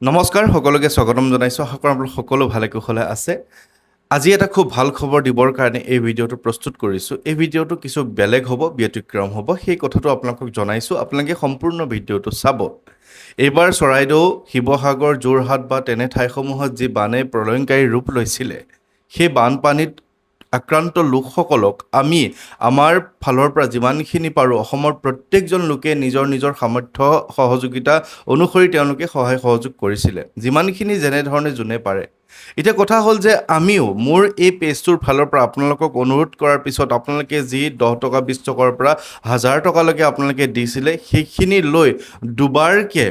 নমস্কাৰ সকলোকে স্বাগতম জনাইছোঁ। আশা কৰোঁ আপোনালোক সকলো ভালে কুশলে আছে। আজি এটা খুব ভাল খবৰ দিবৰ কাৰণে এই ভিডিঅ'টো প্ৰস্তুত কৰিছোঁ। এই ভিডিঅ'টো কিছু বেলেগ হ'ব, ব্যতিক্ৰম হ'ব, সেই কথাটো আপোনালোকক জনাইছোঁ। আপোনালোকে সম্পূৰ্ণ ভিডিঅ'টো চাব। এইবাৰ চৰাইদেউ, শিৱসাগৰ, যোৰহাট বা তেনে ঠাইসমূহত যি বানে প্ৰলয়ংকাৰী ৰূপ লৈছিলে, সেই বানপানীত আক্ৰান্ত লোকসকলক আমি আমাৰ ফালৰ পৰা যিমানখিনি পাৰোঁ অসমৰ প্ৰত্যেকজন লোকে নিজৰ নিজৰ সামৰ্থ্য সহযোগিতা অনুসৰি তেওঁলোকে সহায় সহযোগ কৰিছিলে, যিমানখিনি যেনেধৰণে যোনে পাৰে। এতিয়া কথা হ'ল যে আমিও মোৰ এই পেজটোৰ ফালৰ পৰা আপোনালোকক অনুৰোধ কৰাৰ পিছত আপোনালোকে যি 10 টকা 20 টকাৰ পৰা 1000 টকালৈকে আপোনালোকে দিছিলে, সেইখিনি লৈ দুবাৰকৈ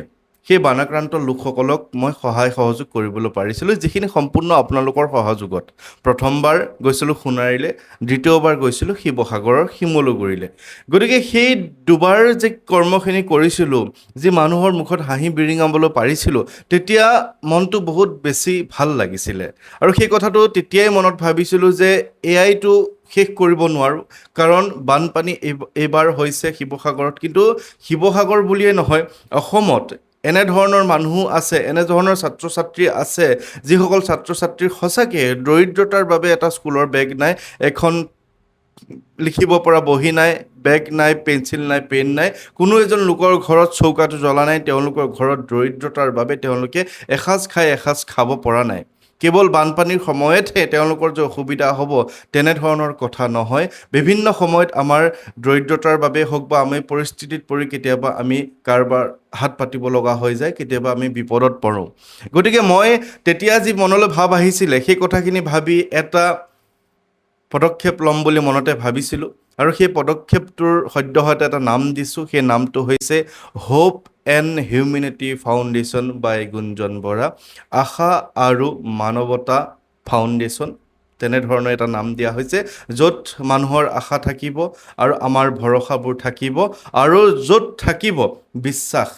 সেই বানাক্ৰান্ত লোকসকলক মই সহায় সহযোগ কৰিবলৈ পাৰিছিলোঁ, যিখিনি সম্পূৰ্ণ আপোনালোকৰ সহযোগত। প্ৰথমবাৰ গৈছিলোঁ সোণাৰীলৈ, দ্বিতীয়বাৰ গৈছিলোঁ শিৱসাগৰৰ শিমলুগুৰিলৈ। গতিকে সেই দুবাৰ যে কৰ্মখিনি কৰিছিলোঁ, যি মানুহৰ মুখত হাঁহি বিৰিঙাবলৈ পাৰিছিলোঁ, তেতিয়া মনটো বহুত বেছি ভাল লাগিছিলে। আৰু সেই কথাটো তেতিয়াই মনত ভাবিছিলোঁ যে এয়াইতো শেষ কৰিব নোৱাৰোঁ, কাৰণ বানপানী এইবাৰ হৈছে শিৱসাগৰত। কিন্তু শিৱসাগৰ বুলিয়ে নহয়, অসমত এনেধৰণৰ মানুহো আছে, এনেধৰণৰ ছাত্ৰ ছাত্ৰী আছে, যিসকল ছাত্ৰ ছাত্ৰীৰ সঁচাকৈ দৰিদ্ৰতাৰ বাবে এটা স্কুলৰ বেগ নাই, এখন লিখিব পৰা বহি নাই, বেগ নাই, পেঞ্চিল নাই, পেন নাই, কোনো এজন লোকৰ ঘৰত চৌকাটো জ্বলা নাই, তেওঁলোকৰ ঘৰত দৰিদ্ৰতাৰ বাবে তেওঁলোকে এসাঁজ খাই এসাঁজ খাব পৰা নাই। কেৱল বানপানীৰ সময়তহে তেওঁলোকৰ যে অসুবিধা হ'ব তেনেধৰণৰ কথা নহয়। বিভিন্ন সময়ত আমাৰ দৰিদ্ৰতাৰ বাবে হওক বা আমি পৰিস্থিতিত পৰি কেতিয়াবা আমি কাৰোবাৰ হাত পাতিব লগা হৈ যায়, কেতিয়াবা আমি বিপদত পৰোঁ। গতিকে মই তেতিয়া যি মনলৈ ভাৱ আহিছিলে, সেই কথাখিনি ভাবি এটা পদক্ষেপ ল'ম বুলি মনতে ভাবিছিলোঁ, আৰু সেই পদক্ষেপটোৰ সদ্যহতে এটা নাম দিছোঁ। সেই নামটো হৈছে হোপ এণ্ড হিউমেনিটি ফাউণ্ডেশ্যন বাই গুঞ্জন বৰা, আশা আৰু মানৱতা ফাউণ্ডেশ্যন, তেনেধৰণৰ এটা নাম দিয়া হৈছে, য'ত মানুহৰ আশা থাকিব আৰু আমাৰ ভৰসাবোৰ থাকিব, আৰু য'ত থাকিব বিশ্বাস।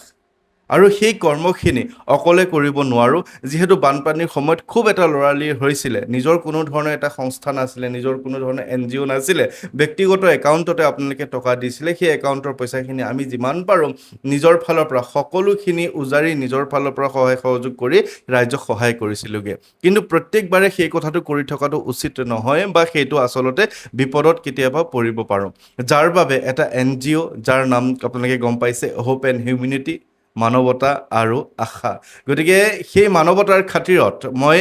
আৰু সেই কৰ্মখিনি অকলে কৰিব নোৱাৰোঁ, যিহেতু বানপানীৰ সময়ত খুব এটা লৰালি হৈছিলে, নিজৰ কোনো ধৰণৰ এটা সংস্থা নাছিলে, নিজৰ কোনো ধৰণৰ NGO নাছিলে, ব্যক্তিগত একাউণ্টতে আপোনালোকে টকা দিছিলে। সেই একাউণ্টৰ পইচাখিনি আমি যিমান পাৰোঁ নিজৰ ফালৰ পৰা সকলোখিনি উজাৰি নিজৰ ফালৰ পৰা সহায় সহযোগ কৰি ৰাইজক সহায় কৰিছিলোঁগৈ। কিন্তু প্ৰত্যেকবাৰে সেই কথাটো কৰি থকাটো উচিত নহয়, বা সেইটো আচলতে বিপদত কেতিয়াবা পৰিব পাৰোঁ, যাৰ বাবে এটা NGO, যাৰ নাম আপোনালোকে গম পাইছে, হোপ এণ্ড হিউমেনিটি, মানৱতা আৰু আশা। গতিকে সেই মানৱতাৰ খাতিৰত মই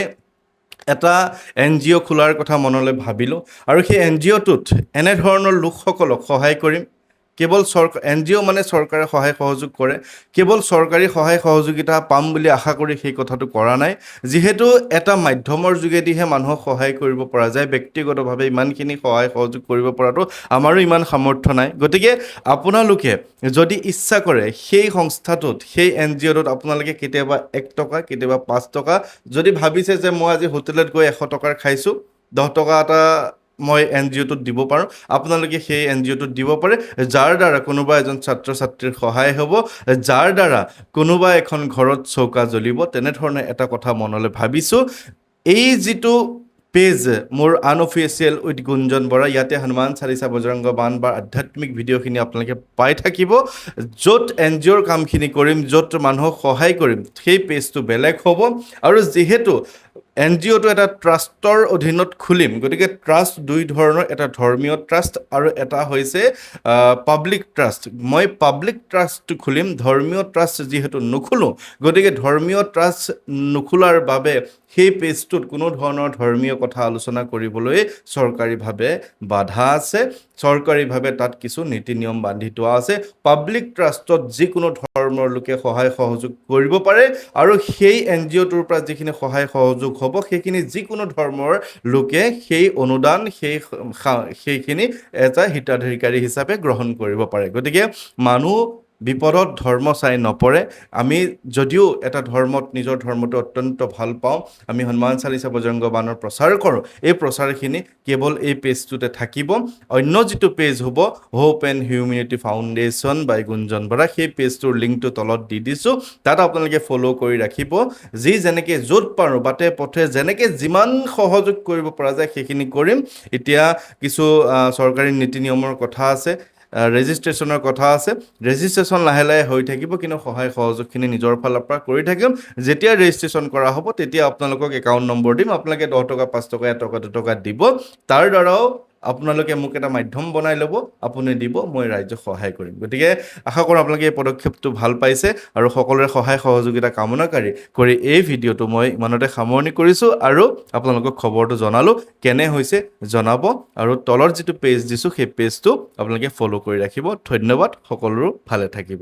এটা NGO খোলাৰ কথা মনলৈ ভাবিলোঁ, আৰু সেই NGOটোত এনেধৰণৰ লোকসকলক সহায় কৰিম। কেৱল NGO মানে চৰকাৰে সহায় সহযোগ কৰে, কেৱল চৰকাৰী সহায় সহযোগিতা পাম বুলি আশা কৰি সেই কথাটো কৰা নাই। যিহেতু এটা মাধ্যমৰ যোগেদিহে মানুহক সহায় কৰিব পৰা যায়, ব্যক্তিগতভাৱে ইমানখিনি সহায় সহযোগ কৰিব পৰাটো আমাৰো ইমান সামৰ্থ্য নাই। গতিকে আপোনালোকে যদি ইচ্ছা কৰে, সেই সংস্থাটোত, সেই NGOটোত আপোনালোকে কেতিয়াবা 1 টকা, কেতিয়াবা 5 টকা, যদি ভাবিছে যে মই আজি হোটেলত গৈ 100 টকাৰ খাইছোঁ, 10 টকা এটা মই NGOটোত দিব পাৰোঁ, আপোনালোকে সেই NGOটোত দিব পাৰে, যাৰ দ্বাৰা কোনোবা এজন ছাত্ৰ ছাত্ৰীৰ সহায় হ'ব, যাৰ দ্বাৰা কোনোবা এখন ঘৰত চৌকা জ্বলিব। তেনেধৰণে এটা কথা মনলৈ ভাবিছোঁ। এই যিটো পেজ মোৰ আনঅফিচিয়েল উইথ গুঞ্জন বৰা, ইয়াতে হনুমান চালিচা, বজৰংগ বাণ বা আধ্যাত্মিক ভিডিঅ'খিনি আপোনালোকে পাই থাকিব। য'ত NGOৰ কামখিনি কৰিম, য'ত মানুহক সহায় কৰিম, সেই পেজটো বেলেগ হ'ব। আৰু যিহেতু NGOটো এটা ট্ৰাষ্টৰ অধীনত খুলিম, গতিকে ট্ৰাষ্ট দুই ধৰণৰ, এটা ধৰ্মীয় ট্ৰাষ্ট আৰু এটা হৈছে পাব্লিক ট্ৰাষ্ট। মই পাব্লিক ট্ৰাষ্টটো খুলিম, ধৰ্মীয় ট্ৰাষ্ট যিহেতু নোখোলোঁ, গতিকে ধৰ্মীয় ট্ৰাষ্ট নোখোলাৰ বাবে সেই পেজটোত কোনো ধৰণৰ ধৰ্মীয় কথা আলোচনা কৰিবলৈ চৰকাৰীভাৱে বাধা আছে, চৰকাৰীভাৱে তাত কিছু নীতি নিয়ম বান্ধি থোৱা আছে। পাব্লিক ট্ৰাষ্টত যিকোনো ধৰ্মৰ লোকে সহায় সহযোগ কৰিব পাৰে, আৰু সেই NGOটোৰ পৰা যিখিনি সহায় সহযোগ হ'ব, সেইখিনি যিকোনো ধৰ্মৰ লোকে সেই অনুদান, সেইখিনি এটা হিতাধিকাৰী হিচাপে গ্ৰহণ কৰিব পাৰে। গতিকে মানুহ বিপদত ধৰ্ম চাই নপৰে। আমি যদিও এটা ধৰ্মত, নিজৰ ধৰ্মটো অত্যন্ত ভাল পাওঁ, আমি হনুমান চালিচা, বজৰংগ বাণৰ প্ৰচাৰ কৰোঁ, এই প্ৰচাৰখিনি কেৱল এই পেজটোতে থাকিব। অন্য যিটো পেজ হ'ব, হোপ এণ্ড হিউমেনিটি ফাউণ্ডেশ্যন বাই গুঞ্জন বৰা, সেই পেজটোৰ লিংকটো তলত দি দিছোঁ, তাত আপোনালোকে ফ'ল' কৰি ৰাখিব। যি যেনেকৈ য'ত পাৰোঁ, বাটে পথে যেনেকৈ যিমান সহযোগ কৰিব পৰা যায় সেইখিনি কৰিম। এতিয়া কিছু চৰকাৰী নীতি নিয়মৰ কথা আছে, ৰেজিষ্ট্ৰেশ্যনৰ কথা আছে ৰেজিষ্ট্ৰেশ্যন লাহে লাহে হৈ থাকিব কিন্তু সহায় সহযোগখিনি নিজৰ ফালৰ পৰা কৰি থাকিম যেতিয়া ৰেজিষ্ট্ৰেশ্যন কৰা হ'ব তেতিয়া আপোনালোকক একাউণ্ট নম্বৰ দিম আপোনালোকে 10 টকা 5 টকা 1 টকা 2 টকা দিব তাৰ দ্বাৰাও আপোনালোকে মোক এটা মাধ্যম বনাই ল'ব আপুনি দিব মই ৰাইজক সহায় কৰিম গতিকে আশা কৰোঁ আপোনালোকে এই পদক্ষেপটো ভাল পাইছে আৰু সকলোৰে সহায় সহযোগিতা কামনা কৰি এই ভিডিঅ'টো মই ইমানতে সামৰণি কৰিছোঁ আৰু আপোনালোকক খবৰটো জনালোঁ কেনে হৈছে জনাব আৰু তলৰ যিটো পেজ দিছোঁ সেই পেজটো আপোনালোকে ফ'ল' কৰি ৰাখিব ধন্যবাদ সকলোৰো ভালে থাকিব